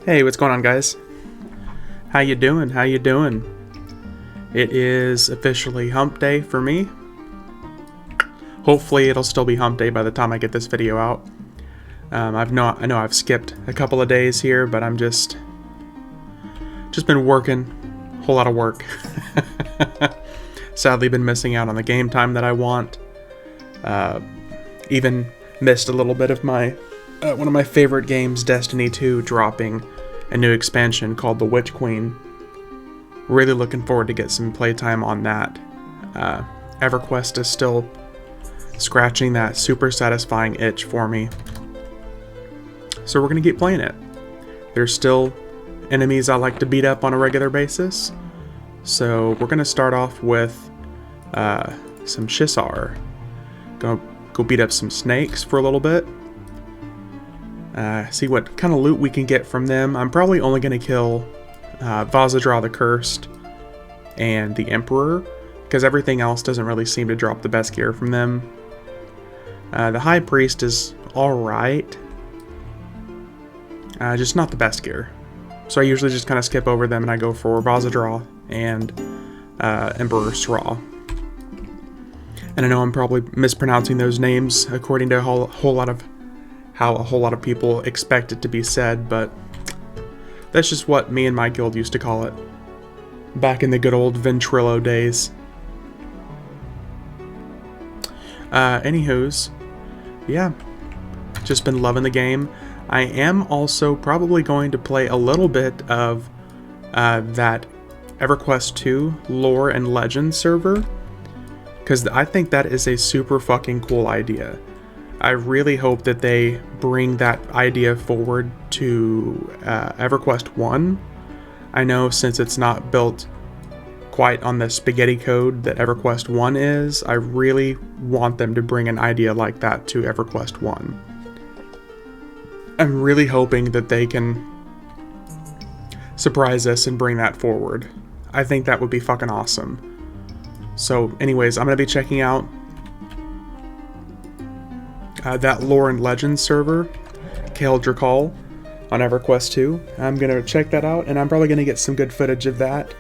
Hey, what's going on, guys? How you doing? How you doing? It is officially hump day for me. Hopefully it'll still be hump day by the time I get this video out. I know I've skipped a couple of days here, but I'm just been working, a whole lot of work. Sadly been missing out on the game time that I want. Even missed a little bit of my one of my favorite games, Destiny 2, dropping a new expansion called The Witch Queen. Really looking forward to get some playtime on that. EverQuest is still scratching that super satisfying itch for me. So we're going to keep playing it. There's still enemies I like to beat up on a regular basis. So we're going to start off with some Ssra. Go beat up some snakes for a little bit. See what kind of loot we can get from them. I'm probably only going to kill Ssra the Cursed and the Emperor, because everything else doesn't really seem to drop the best gear from them. The High Priest is alright, just not the best gear. So I usually just kind of skip over them and I go for Ssra and Emperor Ssra. And I know I'm probably mispronouncing those names according to how a whole lot of people expect it to be said, but that's just what me and my guild used to call it back in the good old Ventrilo days. Anywho's, yeah, just been loving the game. I am also probably going to play a little bit of that EverQuest 2 lore and legend server, because I think that is a super fucking cool idea. I really hope that they bring that idea forward to EverQuest 1. I know since it's not built quite on the spaghetti code that EverQuest 1 is, I really want them to bring an idea like that to EverQuest 1. I'm really hoping that they can surprise us and bring that forward. I think that would be fucking awesome. So anyways, I'm going to be checking out that lore and legends server, Kale Drakal, on EverQuest 2. I'm going to check that out, and I'm probably going to get some good footage of that.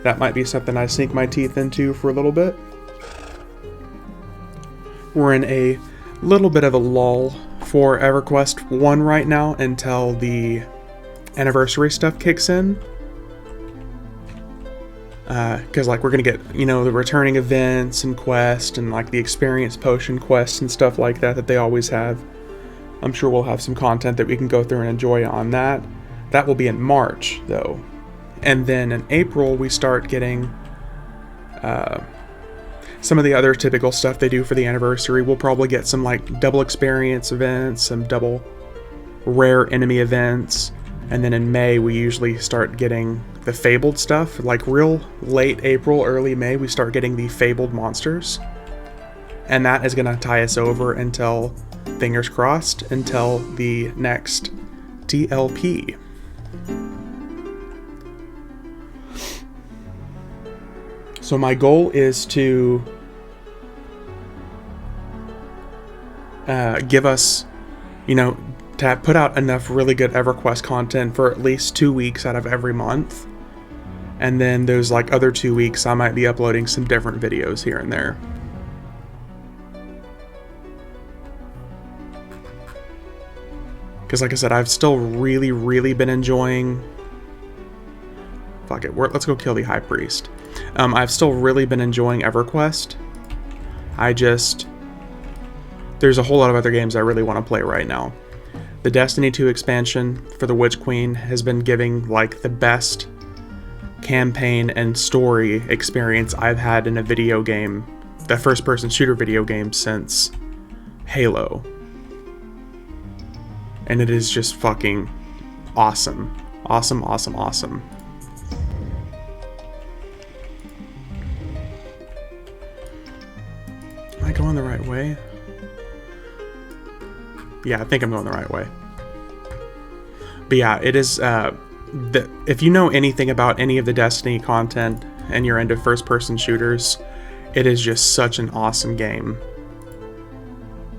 That might be something I sink my teeth into for a little bit. We're in a little bit of a lull for EverQuest 1 right now until the anniversary stuff kicks in. Because like we're gonna get, you know, the returning events and quests and like the experience potion quests and stuff like that they always have. I'm sure we'll have some content that we can go through and enjoy on that. That will be in March though. And then in April we start getting some of the other typical stuff they do for the anniversary. We'll probably get some like double experience events, some double rare enemy events. And then in May, we usually start getting the Fabled stuff. Like real late April, early May, we start getting the Fabled monsters. And that is going to tie us over until, fingers crossed, until the next DLP. So my goal is to give us, you know, to put out enough really good EverQuest content for at least 2 weeks out of every month. And then those like other 2 weeks I might be uploading some different videos here and there. Because like I said, I've still really been enjoying... Fuck it, let's go kill the High Priest. I've still really been enjoying EverQuest. There's a whole lot of other games I really want to play right now. The Destiny 2 expansion for the Witch Queen has been giving like the best campaign and story experience I've had in a video game, the first-person shooter video game, since Halo. And it is just fucking awesome. Awesome. Am I going the right way? Yeah, I think I'm going the right way. But yeah, it is, if you know anything about any of the Destiny content and you're into first-person shooters, it is just such an awesome game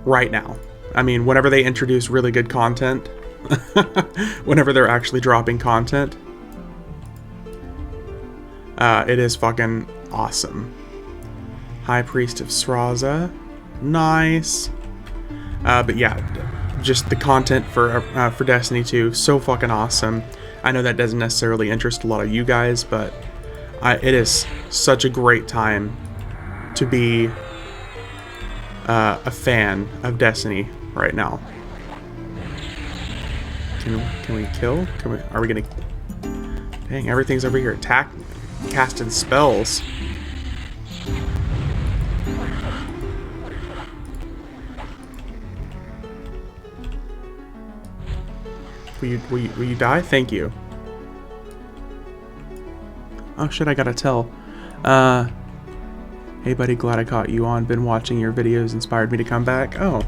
right now. I mean, whenever they introduce really good content, whenever they're actually dropping content. It is fucking awesome. High Priest of Ssra. Nice. But yeah, just the content for Destiny 2, so fucking awesome. I know that doesn't necessarily interest a lot of you guys, but it is such a great time to be a fan of Destiny right now. Can we kill? Are we gonna? Dang, everything's over here. Attack, casting spells. Will you die? Thank you. Oh shit, I gotta tell. Hey buddy, glad I caught you on. Been watching your videos, inspired me to come back. Oh.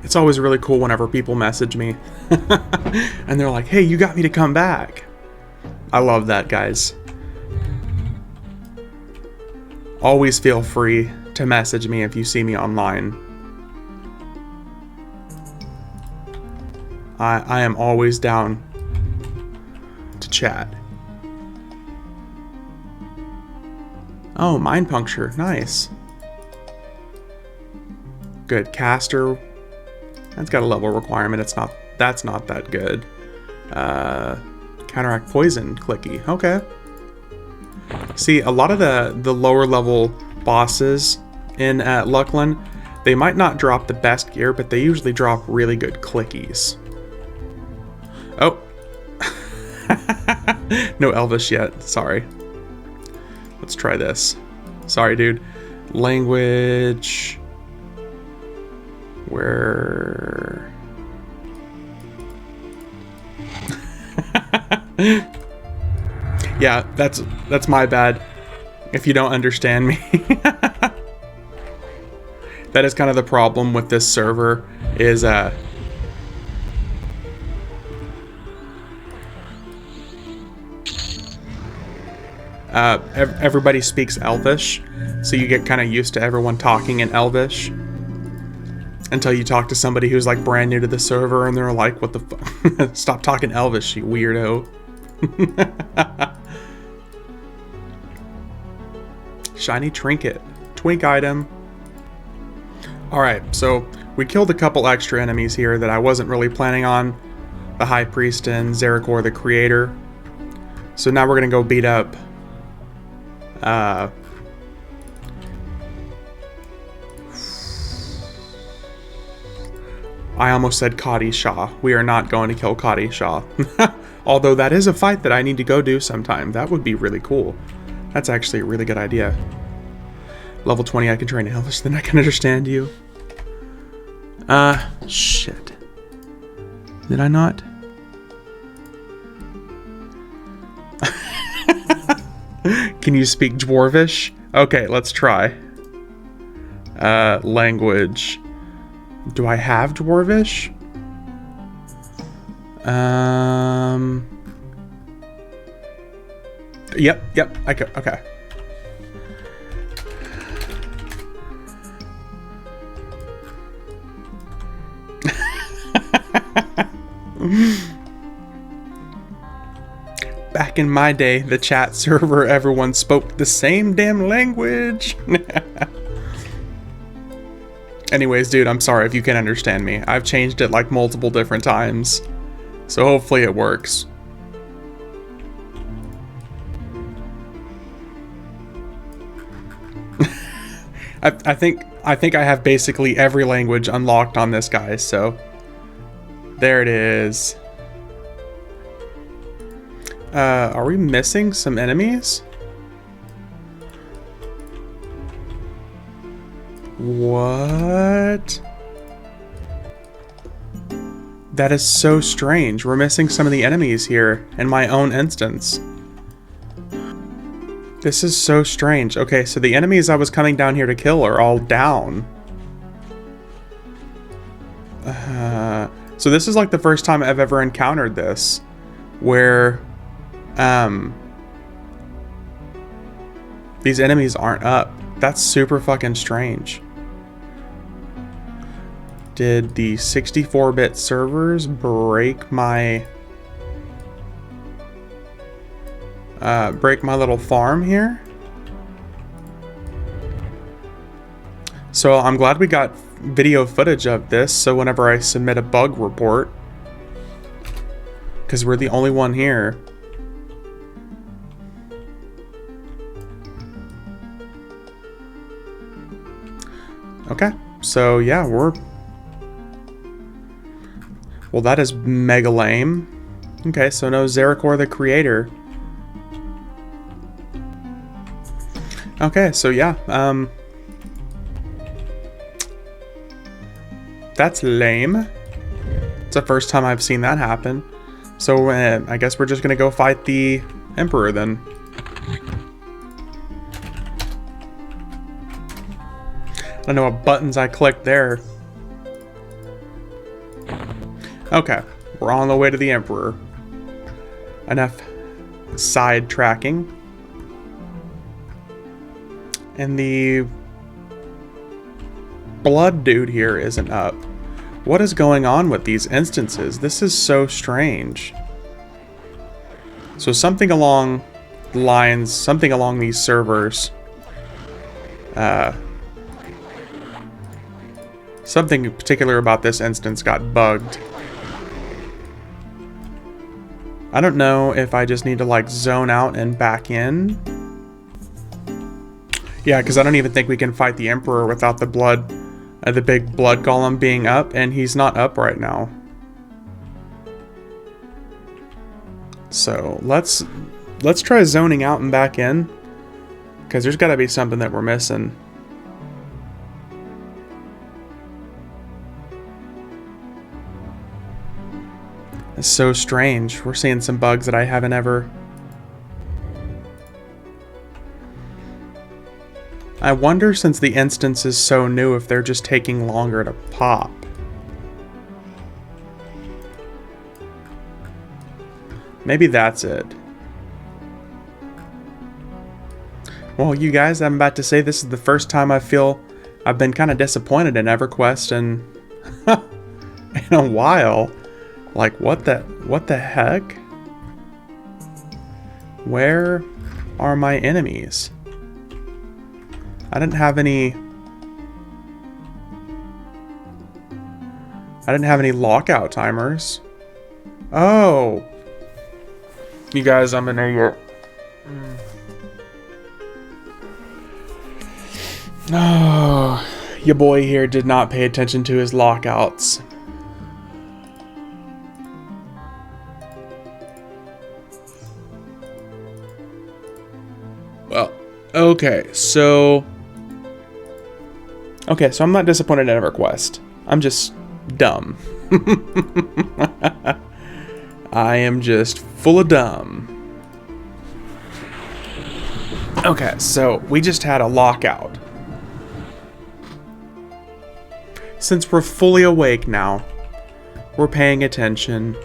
It's always really cool whenever people message me and they're like, hey, you got me to come back. I love that, guys. Always feel free to message me if you see me online. I am always down to chat. Oh, mind puncture. Nice. Good. Caster. That's got a level requirement. That's not that good. Counteract poison, clicky. Okay. See, a lot of the lower level bosses in Luckland, they might not drop the best gear, but they usually drop really good clickies. Oh. No Elvish yet. Sorry. Let's try this. Sorry, dude. Language. Where? Yeah, that's my bad. If you don't understand me. That is kind of the problem with this server is everybody speaks Elvish, so you get kind of used to everyone talking in Elvish. Until you talk to somebody who's like brand new to the server and they're like, what the fuck? Stop talking Elvish, you weirdo. Shiny trinket. Twink item. Alright, so we killed a couple extra enemies here that I wasn't really planning on. The High Priest and Ssra the Creator. So now we're gonna go beat up I almost said Kadi Shah. We are not going to kill Kadi Shah. Although that is a fight that I need to go do sometime. That would be really cool. That's actually a really good idea. Level 20, I can train Elvish, then I can understand you. Shit. Did I not? Can you speak Dwarvish? Okay, let's try. Language. Do I have Dwarvish? Yep, I could, okay. Back in my day, the chat server, everyone spoke the same damn language. Anyways, dude, I'm sorry if you can't understand me. I've changed it like multiple different times. So hopefully it works. I think I have basically every language unlocked on this guy, so there it is. Are we missing some enemies? What? That is so strange. We're missing some of the enemies here in my own instance. This is so strange. Okay, so the enemies I was coming down here to kill are all down. So this is like the first time I've ever encountered this, where these enemies aren't up. That's super fucking strange. Did the 64-bit servers break my little farm here? So I'm glad we got video footage of this, so whenever I submit a bug report, because we're the only one here. Okay, so yeah, well, that is mega lame. Okay, so no Ssra the creator. Okay, so yeah, that's lame. It's the first time I've seen that happen. So I guess we're just gonna go fight the Emperor then. I don't know what buttons I clicked there. Okay, we're on the way to the Emperor. Enough sidetracking. And the blood dude here isn't up. What is going on with these instances? This is so strange. So something along the lines, something along these servers, something particular about this instance got bugged. I don't know if I just need to like zone out and back in. Yeah, because I don't even think we can fight the Emperor without the blood, the big blood golem being up, and he's not up right now. So let's try zoning out and back in, because there's got to be something that we're missing. It's so strange. We're seeing some bugs that I haven't ever... I wonder, since the instance is so new, if they're just taking longer to pop. Maybe that's it. Well, you guys, I'm about to say this is the first time I feel I've been kind of disappointed in EverQuest in a while. Like, what the heck? Where are my enemies? I didn't have any lockout timers. Oh. You guys, I'm an idiot. Oh, your boy here did not pay attention to his lockouts. Well, okay, so I'm not disappointed in EverQuest. I'm just dumb. I am just full of dumb. Okay, so we just had a lockout. Since we're fully awake now, we're paying attention.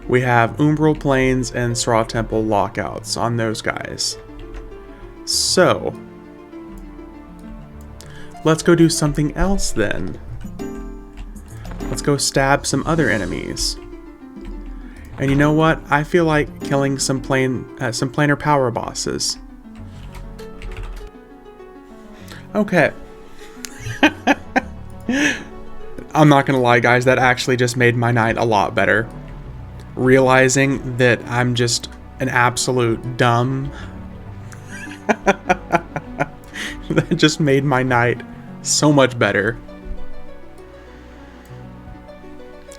We have Umbral Plains and Ssra Temple lockouts on those guys. So, let's go do something else then. Let's go stab some other enemies. And you know what? I feel like killing some planar power bosses. Okay. I'm not gonna lie, guys, that actually just made my night a lot better. Realizing that I'm just an absolute dumb. That just made my night so much better.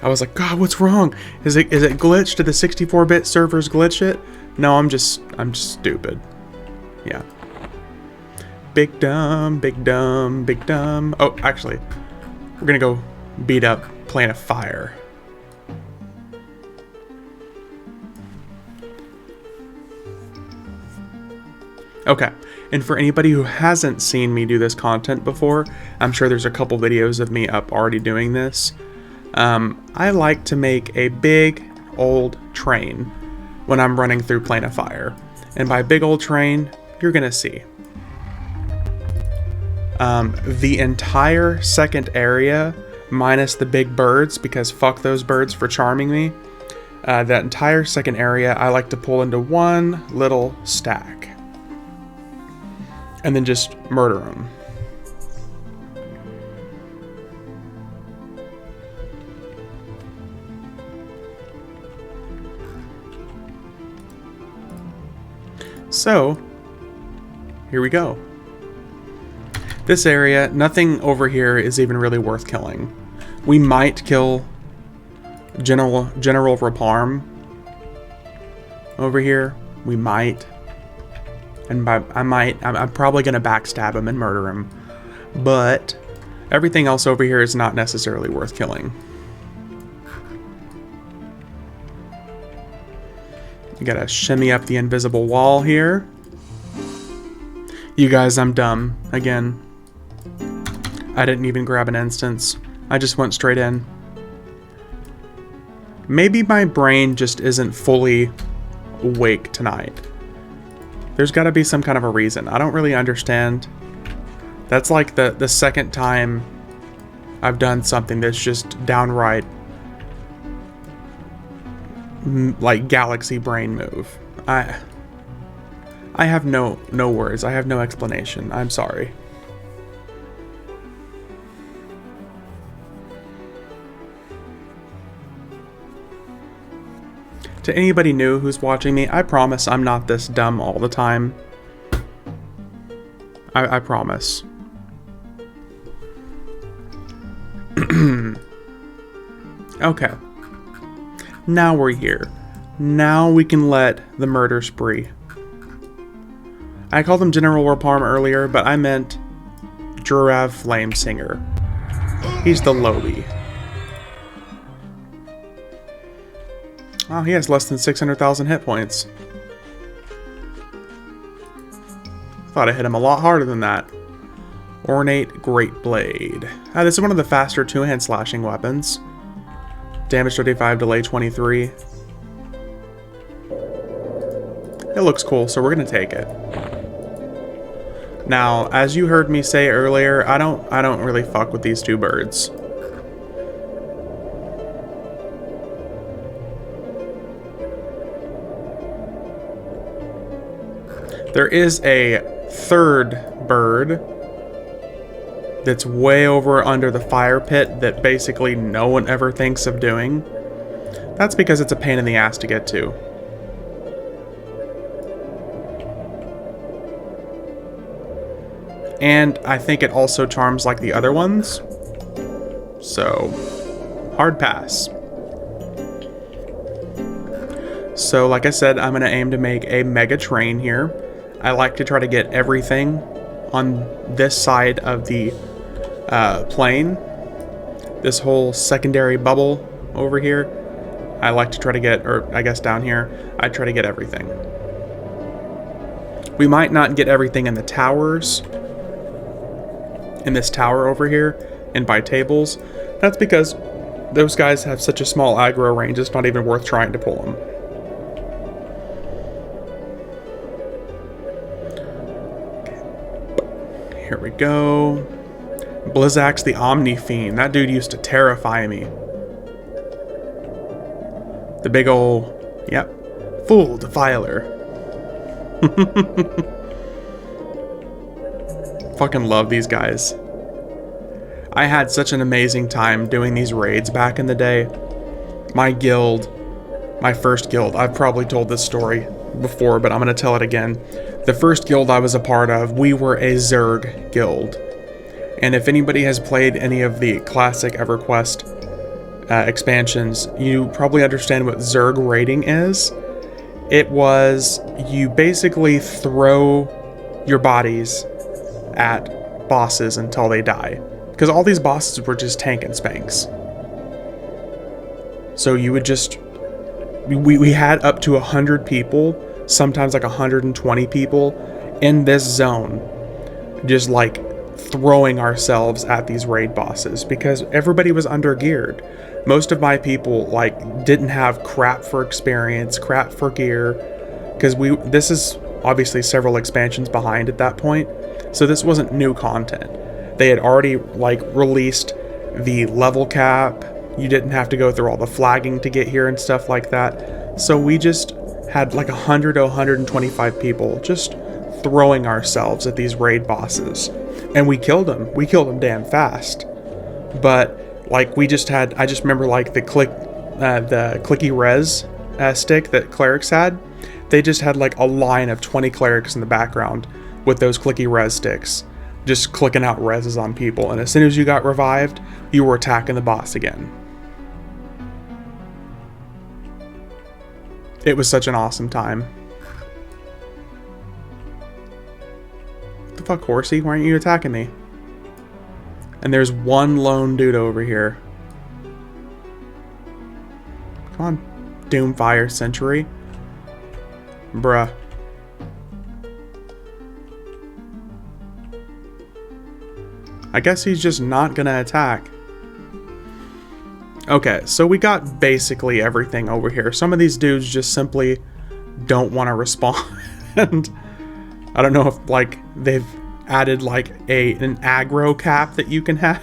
I was like, God, what's wrong? Is it glitched? Did the 64-bit servers glitch it? No, I'm just stupid. Yeah. Big dumb, big dumb, big dumb. Oh, actually, we're gonna go beat up Planet Fire. Okay, And for anybody who hasn't seen me do this content before, I'm sure there's a couple videos of me up already doing this. I like to make a big old train when I'm running through Plane of Fire. And by big old train, you're gonna see. The entire second area, minus the big birds, because fuck those birds for charming me, that entire second area I like to pull into one little stack. And then just murder them. So, here we go. This area, nothing over here is even really worth killing. We might kill General Raparm over here. We might. And by I'm probably going to backstab him and murder him. But everything else over here is not necessarily worth killing. You gotta shimmy up the invisible wall here. You guys, I'm dumb. Again. I didn't even grab an instance. I just went straight in. Maybe my brain just isn't fully awake tonight. There's gotta be some kind of a reason. I don't really understand. That's like the second time I've done something that's just downright like galaxy brain move. I have no words. I have no explanation. I'm sorry. To anybody new who's watching me, I promise I'm not this dumb all the time. I promise. Okay. Now we're here. Now we can let the murder spree. I called him General Raparm earlier, but I meant Jurav Flamesinger. He's the Lobby. Oh, he has less than 600,000 hit points. Thought I hit him a lot harder than that. Ornate Great Blade. This is one of the faster two-hand slashing weapons. Damage 35, delay 23. It looks cool, so we're gonna take it. Now, as you heard me say earlier, I don't really fuck with these two birds. There is a third bird that's way over under the fire pit that basically no one ever thinks of doing. That's because it's a pain in the ass to get to. And I think it also charms like the other ones. So, hard pass. So, like I said, I'm going to aim to make a mega train here. I like to try to get everything on this side of the plane. This whole secondary bubble over here. I like to try to get, or I guess down here, I try to get everything. We might not get everything in the towers. In this tower over here, and by tables. That's because those guys have such a small aggro range, it's not even worth trying to pull them. Here we go. Blizzax the Omni Fiend. That dude used to terrify me. The big ol', yep, Fool Defiler. Fucking love these guys. I had such an amazing time doing these raids back in the day. My guild, my first guild, I've probably told this story before, but I'm going to tell it again. The first guild I was a part of, we were a Zerg guild. And if anybody has played any of the classic EverQuest expansions, you probably understand what Zerg raiding is. It was, you basically throw your bodies at bosses until they die. Because all these bosses were just tank and spanks. So you would just... We had up to 100 people, sometimes like 120 people, in this zone, just like throwing ourselves at these raid bosses because everybody was under geared. Most of my people like didn't have crap for experience, crap for gear, because this is obviously several expansions behind at that point, so this wasn't new content. They had already like released the level cap. You didn't have to go through all the flagging to get here and stuff like that. So we just had like 100 to 125 people just throwing ourselves at these raid bosses, and we killed them. We killed them damn fast. But like I just remember like the clicky res stick that clerics had. They just had like a line of 20 clerics in the background with those clicky res sticks, just clicking out reses on people. And as soon as you got revived, you were attacking the boss again. It was such an awesome time. What the fuck, horsey? Why aren't you attacking me? And there's one lone dude over here. Come on, Doomfire Century. Bruh. I guess he's just not gonna attack. Okay, so we got basically everything over here. Some of these dudes just simply don't want to respond. And I don't know if like they've added like an aggro cap that you can have.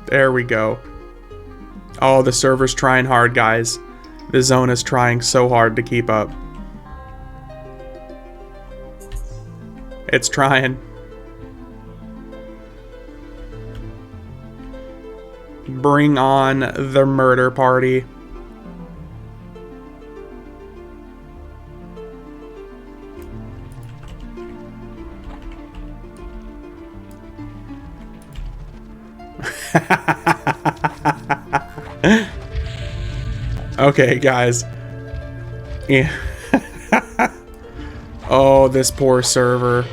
There we go. Oh, the server's trying hard, guys. The zone is trying so hard to keep up. It's trying. Bring on the murder party. Okay, guys. Yeah. Oh, this poor server.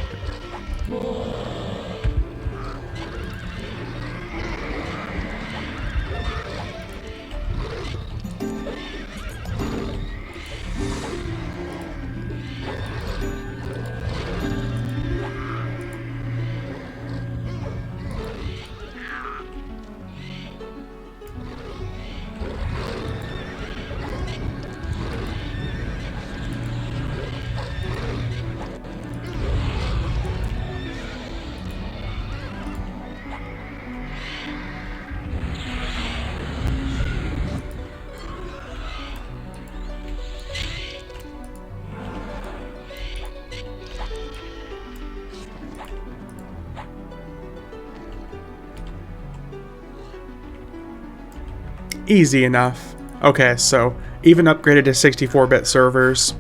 Easy enough. Okay, so even upgraded to 64-bit servers,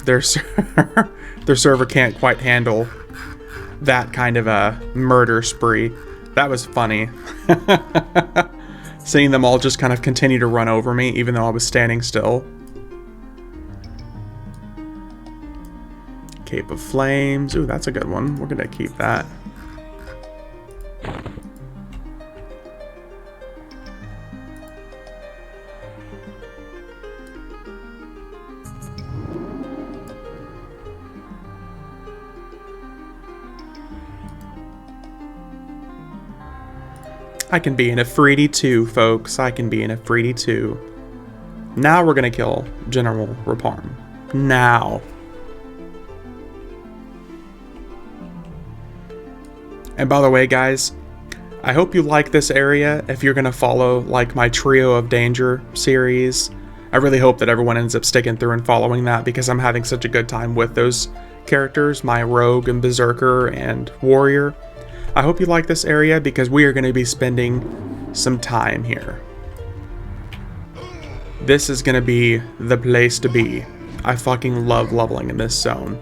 their server can't quite handle that kind of a murder spree. That was funny. Seeing them all just kind of continue to run over me even though I was standing still. Cape of Flames. Ooh, that's a good one. We're gonna keep that. I can be in a 3D too, folks. I can be in a 3D too. Now we're gonna kill General Raparm. Now. And by the way, guys, I hope you like this area. If you're gonna follow like my Trio of Danger series, I really hope that everyone ends up sticking through and following that because I'm having such a good time with those characters, my Rogue and Berserker and Warrior. I hope you like this area because we are going to be spending some time here. This is going to be the place to be. I fucking love leveling in this zone.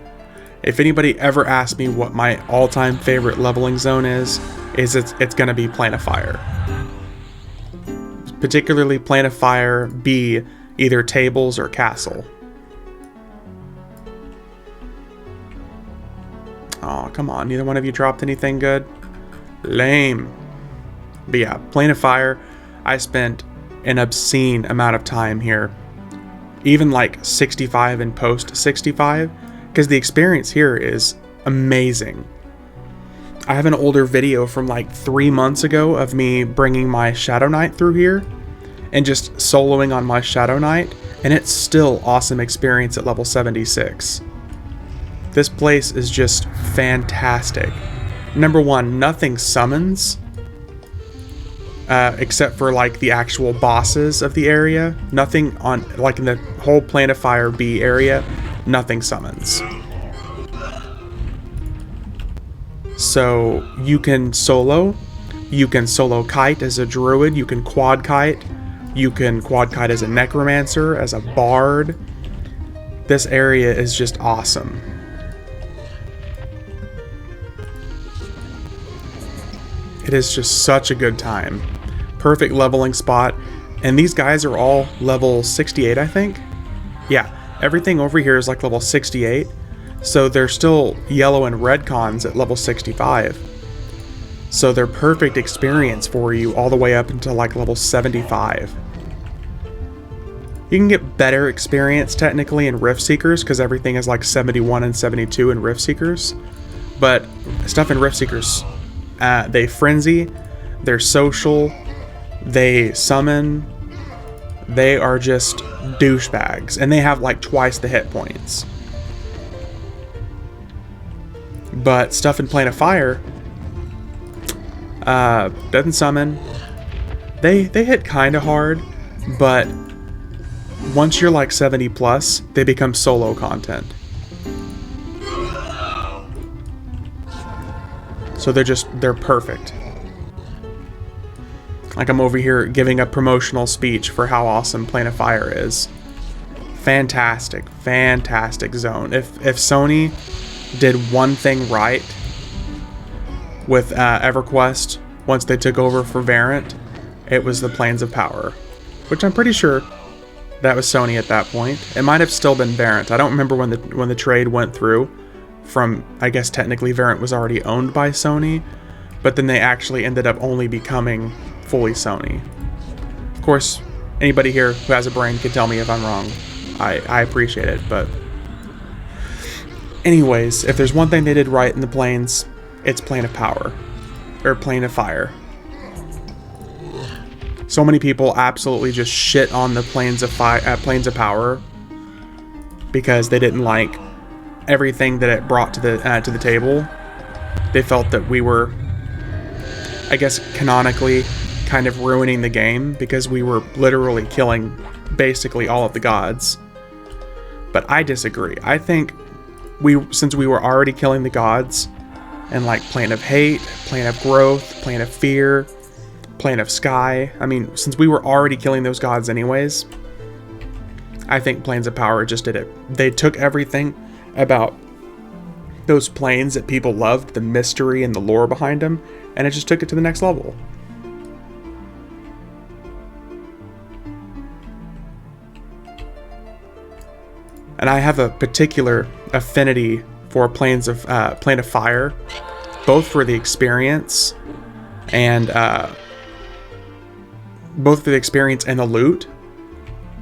If anybody ever asks me what my all-time favorite leveling zone is it's going to be Plane of Fire. Particularly Plane of Fire B, either tables or castle. Oh, come on. Neither one of you dropped anything good? Lame. But yeah, Plane of Fire. I spent an obscene amount of time here, even like 65 and post 65, because the experience here is amazing. I have an older video from like 3 months ago of me bringing my Shadow Knight through here and just soloing on my Shadow Knight, and it's still awesome experience at level 76. This place is just fantastic. Number one, nothing summons, except for like the actual bosses of the area. Nothing on, like in the whole Plane of Fire B area, nothing summons. So you can solo kite as a druid, you can quad kite as a necromancer, as a bard. This area is just awesome. It is just such a good time. Perfect leveling spot. And these guys are all level 68, I think. Yeah, everything over here is like level 68. So they're still yellow and red cons at level 65. So they're perfect experience for you all the way up until like level 75. You can get better experience technically in Rift Seekers because everything is like 71 and 72 in Rift Seekers. But stuff in Rift Seekers, they frenzy, they're social, they summon, they are just douchebags, and they have like twice the hit points. But stuff in Plane of Fire doesn't summon. They hit kind of hard, but once you're like 70 plus, they become solo content. So they're perfect. Like I'm over here giving a promotional speech for how awesome Plane of Fire is. Fantastic, fantastic zone. If Sony did one thing right with EverQuest once they took over for Variant, it was the Planes of Power, which I'm pretty sure that was Sony at that point. It might have still been Variant. I don't remember when the trade went through from, I guess technically Variant was already owned by Sony, but then they actually ended up only becoming fully Sony. Of course, anybody here who has a brain can tell me if I'm wrong. I appreciate it, but anyways, if there's one thing they did right in the Planes, it's Plane of Power, or Plane of Fire. So many people absolutely just shit on the Planes of Power because they didn't like everything that it brought to the table. They felt that we were, I guess, canonically kind of ruining the game because we were literally killing basically all of the gods. But I disagree. I think since we were already killing the gods, and like Plane of Hate, Plane of Growth, Plane of Fear, Plane of Sky, I mean, since we were already killing those gods anyways, I think Planes of Power just did it. They took everything about those planes that people loved, the mystery and the lore behind them, and it just took it to the next level. And I have a particular affinity for Plane of Fire, both for the experience and the loot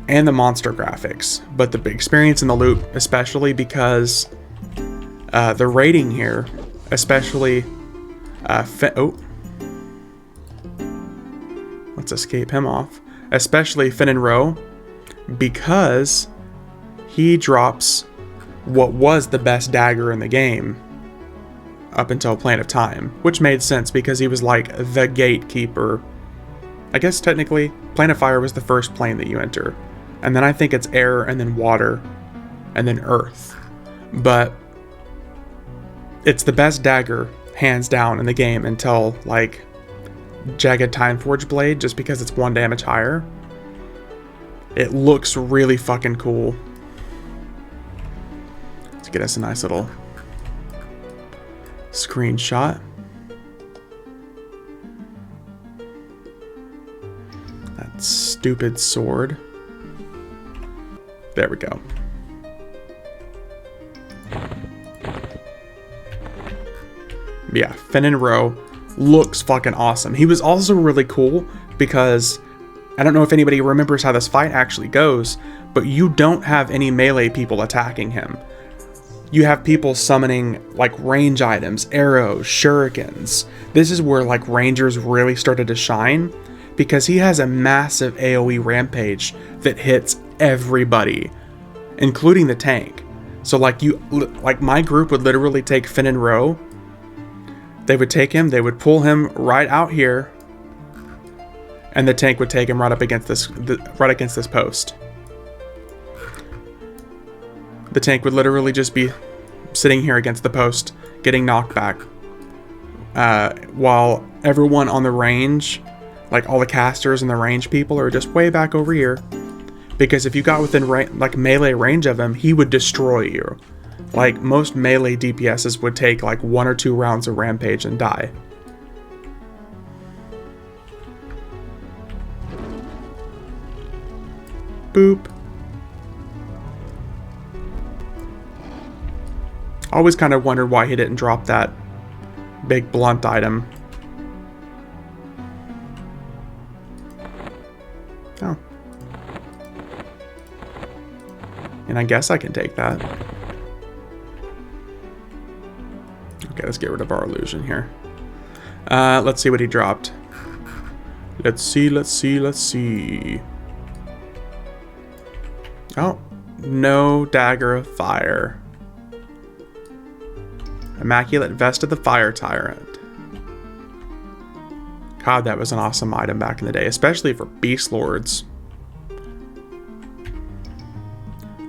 and the monster graphics, but the experience and the loot especially because the rating here, especially let's escape him off, especially Finn and Rowe, because he drops what was the best dagger in the game up until Plane of Time, which made sense because he was like the gatekeeper. I guess technically Plane of Fire was the first plane that you enter, and then I think it's air and then water and then earth, but it's the best dagger hands down in the game until like Jagged Timeforge Blade, just because it's 1 damage higher. It looks really fucking cool. Let's get us a nice little screenshot. That stupid sword. There we go. Yeah, Finn and Rowe looks fucking awesome. He was also really cool because I don't know if anybody remembers how this fight actually goes, but you don't have any melee people attacking him. You have people summoning like range items, arrows, shurikens. This is where like rangers really started to shine, because he has a massive AoE rampage that hits everybody, including the tank. So like my group would literally take Finn and Row. They would take him, they would pull him right out here, and the tank would take him right up against this post. The tank would literally just be sitting here against the post, getting knocked back, while everyone on the range, like all the casters and the range people, are just way back over here. Because if you got within like melee range of him, he would destroy you. Like most melee DPSs would take like 1 or 2 rounds of rampage and die. Boop. Always kind of wondered why he didn't drop that big blunt item. Oh. And I guess I can take that. Okay, let's get rid of our illusion here. Let's see what he dropped. Let's see. Oh, no dagger of fire. Immaculate Vest of the Fire Tyrant. God, that was an awesome item back in the day, especially for Beast Lords.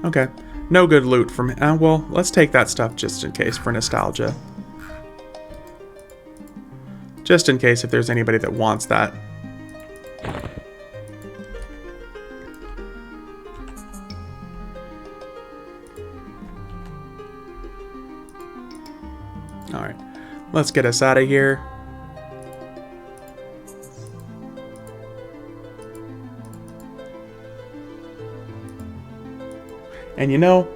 Okay, no good loot from... well, let's take that stuff just in case for nostalgia. Just in case if there's anybody that wants that. Alright, let's get us out of here. And you know,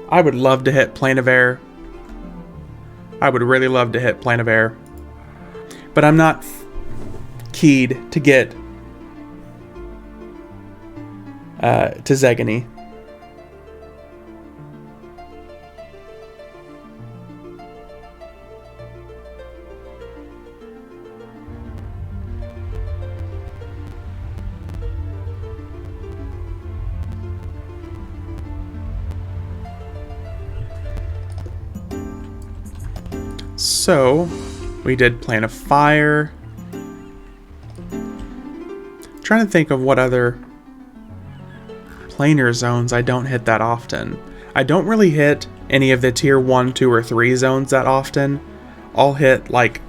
I would love to hit Plane of Air. I would really love to hit Plane of Air. But I'm not keyed to get to Zegany. So, we did Plane of Fire. Trying to think of what other planar zones I don't hit that often. I don't really hit any of the tier 1, 2, or 3 zones that often. I'll hit like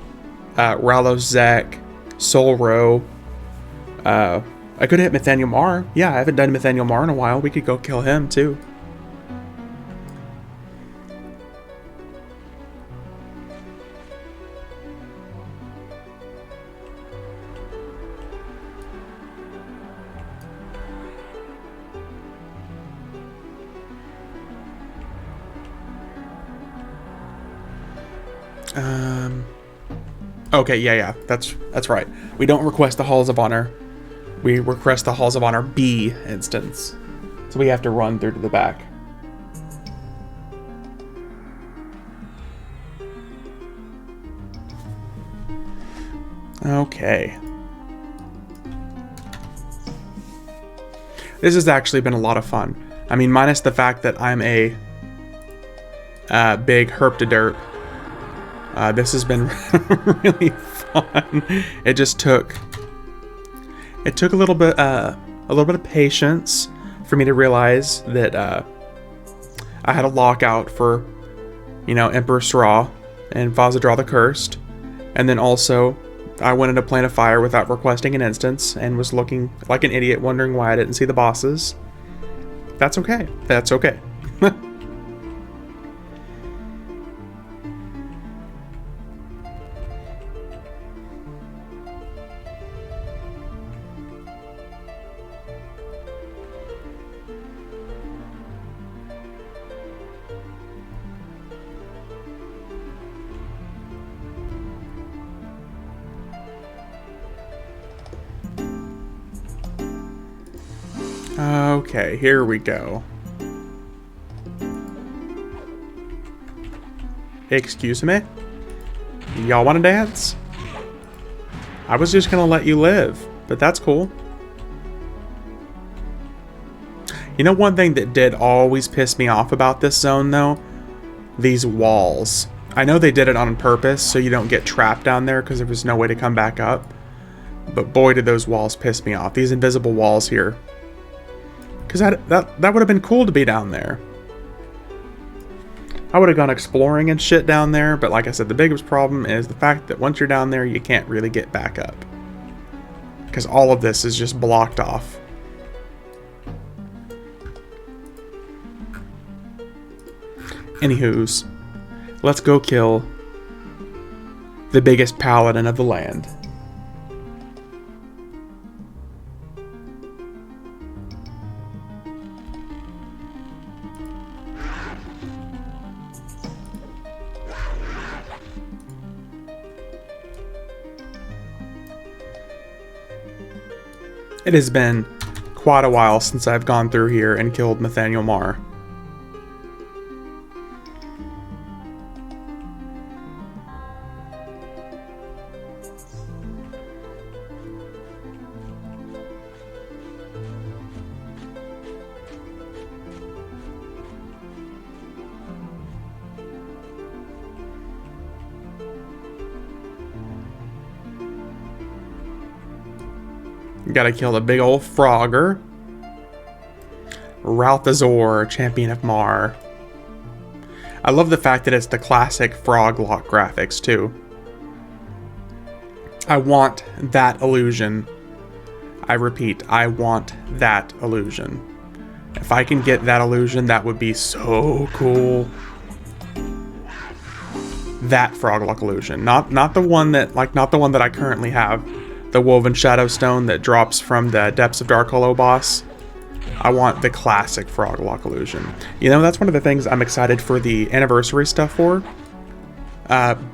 Ralos Zek, Soul Row. I could hit Mithanial Marr. Yeah, I haven't done Mithanial Marr in a while. We could go kill him too. Okay, yeah, that's right. We don't request the Halls of Honor. We request the Halls of Honor B instance. So we have to run through to the back. Okay. This has actually been a lot of fun. I mean, minus the fact that I'm a big herp to dirt. This has been really fun. It just took a little bit of patience for me to realize that I had a lockout for, you know, Emperor Ssra and Vazadra the Cursed, and then also I went into Plane of Fire without requesting an instance and was looking like an idiot, wondering why I didn't see the bosses. That's okay. That's okay. Okay, here we go. Excuse me? Y'all want to dance? I was just gonna let you live, but that's cool. You know, one thing that did always piss me off about this zone, though? These walls. I know they did it on purpose so you don't get trapped down there because there was no way to come back up. But boy, did those walls piss me off. These invisible walls here. Because that would have been cool to be down there. I would have gone exploring and shit down there, but like I said, the biggest problem is the fact that once you're down there, you can't really get back up. Because all of this is just blocked off. Anywho's, let's go kill the biggest paladin of the land. It has been quite a while since I've gone through here and killed Mithanial Marr. Gotta kill the big old Frogger. Ralthazor, champion of Marr. I love the fact that it's the classic frog lock graphics too. I want that illusion. I repeat, I want that illusion. If I can get that illusion, that would be so cool. That frog lock illusion, not the one that I currently have. The Woven Shadow Stone that drops from the Depths of Dark Hollow boss. I want the classic frog lock illusion. You know, that's one of the things I'm excited for the anniversary stuff for.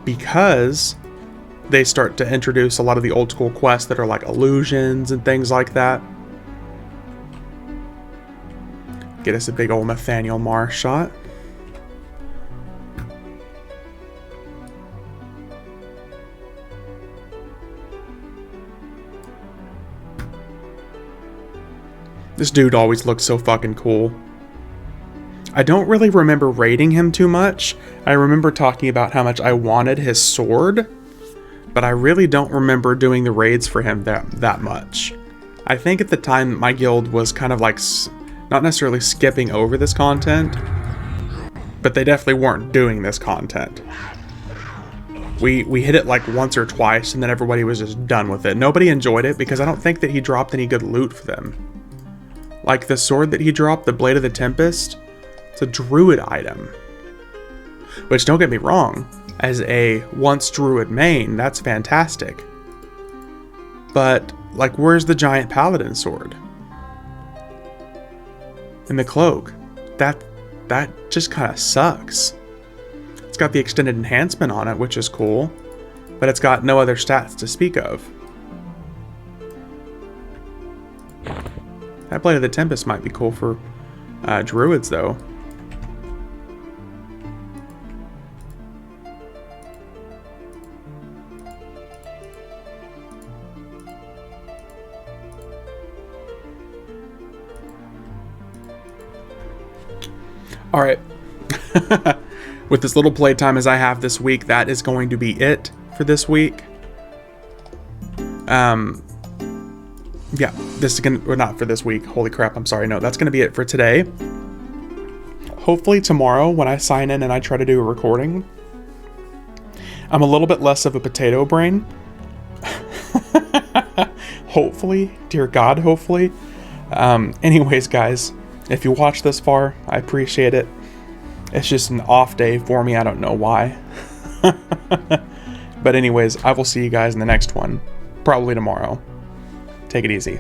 Because they start to introduce a lot of the old school quests that are like illusions and things like that. Get us a big old Mithanial Marr shot. This dude always looks so fucking cool. I don't really remember raiding him too much. I remember talking about how much I wanted his sword, but I really don't remember doing the raids for him that much. I think at the time my guild was kind of like, not necessarily skipping over this content, but they definitely weren't doing this content. We hit it like once or twice and then everybody was just done with it. Nobody enjoyed it because I don't think that he dropped any good loot for them. Like the sword that he dropped, the Blade of the Tempest, it's a druid item. Which, don't get me wrong, as a once druid main, that's fantastic. But, like, where's the giant paladin sword? And the cloak? That just kind of sucks. It's got the extended enhancement on it, which is cool. But it's got no other stats to speak of. That Blade of the Tempest might be cool for druids, though. Alright. With this little playtime as I have this week, that is going to be it for this week. Yeah, this is gonna, or not for this week. Holy crap, I'm sorry. No, that's gonna be it for today. Hopefully tomorrow when I sign in and I try to do a recording, I'm a little bit less of a potato brain. Hopefully, dear God, hopefully. Anyways, guys, if you watched this far, I appreciate it. It's just an off day for me. I don't know why. But anyways, I will see you guys in the next one. Probably tomorrow. Take it easy.